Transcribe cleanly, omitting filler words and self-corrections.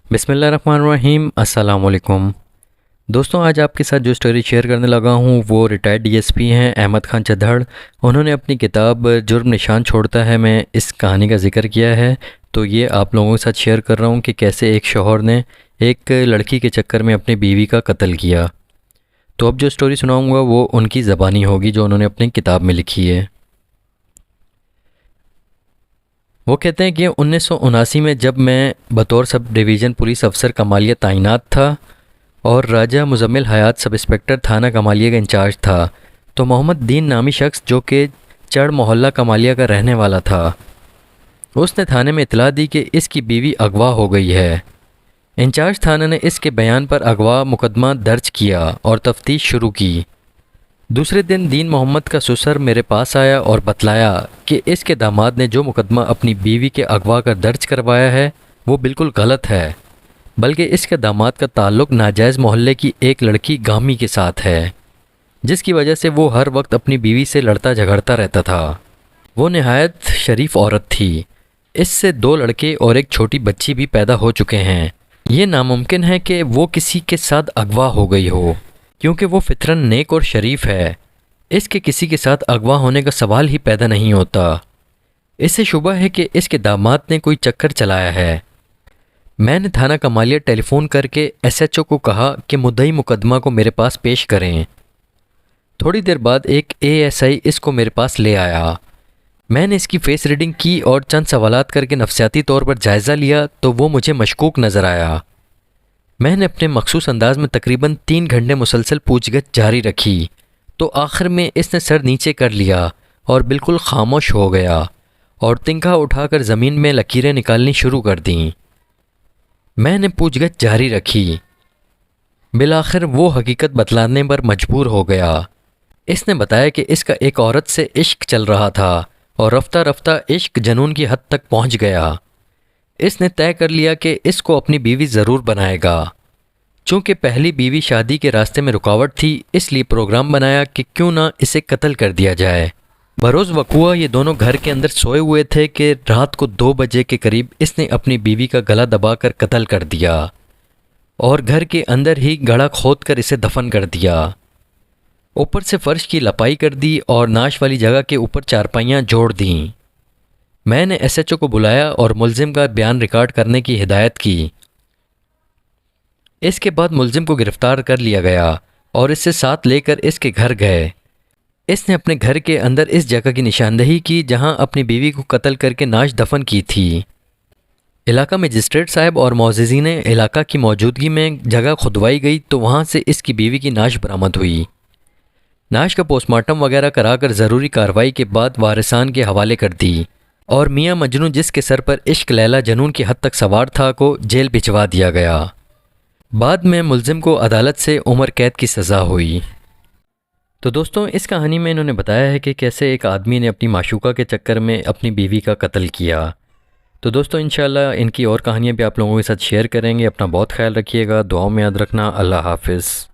बिस्मिल्लाहिर्रहमानिर्रहीम। अस्सलाम वालेकुम। दोस्तों, आज आपके साथ जो स्टोरी शेयर करने लगा हूँ वो रिटायर्ड डीएसपी हैं अहमद खान चद्दड़। उन्होंने अपनी किताब जुर्म निशान छोड़ता है में इस कहानी का ज़िक्र किया है। तो ये आप लोगों के साथ शेयर कर रहा हूँ कि कैसे एक शौहर ने एक लड़की के चक्कर में अपनी बीवी का कत्ल किया। तो अब जो स्टोरी सुनाऊँगा वो उनकी ज़बानी होगी जो उन्होंने अपनी किताब में लिखी है। वो कहते हैं कि 1979 में जब मैं बतौर सब डिवीज़न पुलिस अफसर कमालिया तैनात था और राजा मुजम्मिल हयात सब इंस्पेक्टर थाना कमालिया का इंचार्ज था, तो मोहम्मद दीन नामी शख्स जो कि चढ़ मोहल्ला कमालिया का रहने वाला था, उसने थाने में इतला दी कि इसकी बीवी अगवा हो गई है। इंचार्ज थाना ने इसके बयान पर अगवा मुकदमा दर्ज किया और तफ्तीश शुरू की। दूसरे दिन दीन मोहम्मद का ससुर मेरे पास आया और बतलाया कि इसके दामाद ने जो मुकदमा अपनी बीवी के अगवा कर दर्ज करवाया है वो बिल्कुल गलत है, बल्कि इसके दामाद का ताल्लुक़ नाजायज़ मोहल्ले की एक लड़की गामी के साथ है, जिसकी वजह से वो हर वक्त अपनी बीवी से लड़ता झगड़ता रहता था। वो नहायत शरीफ औरत थी। इससे 2 लड़के और एक छोटी बच्ची भी पैदा हो चुके हैं। ये नामुमकिन है कि वो किसी के साथ अगवा हो गई हो, क्योंकि वो फितरन नेक और शरीफ है। इसके किसी के साथ अगवा होने का सवाल ही पैदा नहीं होता। इससे शुबा है कि इसके दामाद ने कोई चक्कर चलाया है। मैंने थाना कमालिया टेलीफोन करके एसएचओ को कहा कि मुद्दई मुकदमा को मेरे पास पेश करें। थोड़ी देर बाद एक एएसआई इसको मेरे पास ले आया। मैंने इसकी फेस रीडिंग की और चंद सवालात करके नफसियाती तौर पर जायज़ा लिया तो वो मुझे मशकूक नज़र आया। मैंने अपने मखसूस अंदाज में तकरीबन 3 घंटे मुसलसल पूछगछ जारी रखी, तो आखिर में इसने सर नीचे कर लिया और बिल्कुल खामोश हो गया और तिनका उठाकर ज़मीन में लकीरें निकालनी शुरू कर दीं। मैंने पूछगछ जारी रखी। बिलाखिर वो हकीकत बतलाने पर मजबूर हो गया। इसने बताया कि इसका एक औरत से इश्क चल रहा था और रफ्ता रफ्ता इश्क जनून की हद तक पहुंच गया। इसने तय कर लिया कि इसको अपनी बीवी ज़रूर बनाएगा। चूँकि पहली बीवी शादी के रास्ते में रुकावट थी, इसलिए प्रोग्राम बनाया कि क्यों ना इसे कत्ल कर दिया जाए। बरोज़ वक़ुआ ये दोनों घर के अंदर सोए हुए थे कि रात को 2 बजे के करीब इसने अपनी बीवी का गला दबाकर कत्ल कर दिया और घर के अंदर ही गड़ा खोद कर इसे दफन कर दिया। ऊपर से फ़र्श की लपाई कर दी और नाश वाली जगह के ऊपर चारपाइयाँ जोड़ दीं। मैंने एसएचओ को बुलाया और मुलजिम का बयान रिकॉर्ड करने की हिदायत की। इसके बाद मुलजिम को गिरफ्तार कर लिया गया और इससे साथ लेकर इसके घर गए। इसने अपने घर के अंदर इस जगह की निशानदेही की जहां अपनी बीवी को कत्ल करके नाश दफन की थी। इलाका मजिस्ट्रेट साहब और मोअज़्ज़िज़ीन इलाका की मौजूदगी में जगह खुदवाई गई तो वहां से इसकी बीवी की नाश बरामद हुई। नाश का पोस्टमार्टम वगैरह कराकर ज़रूरी कार्रवाई के बाद वारिसान के हवाले कर दी और मियाँ मजनू जिसके सर पर इश्क लैला जनून की हद तक सवार था को जेल भिजवा दिया गया। बाद में मुलजिम को अदालत से उम्र कैद की सज़ा हुई। तो दोस्तों, इस कहानी में इन्होंने बताया है कि कैसे एक आदमी ने अपनी माशूका के चक्कर में अपनी बीवी का कत्ल किया। तो दोस्तों, इंशाल्लाह इनकी और कहानियाँ भी आप लोगों के साथ शेयर करेंगे। अपना बहुत ख्याल रखिएगा, दुआओं में याद रखना। अल्लाह हाफ़िज़।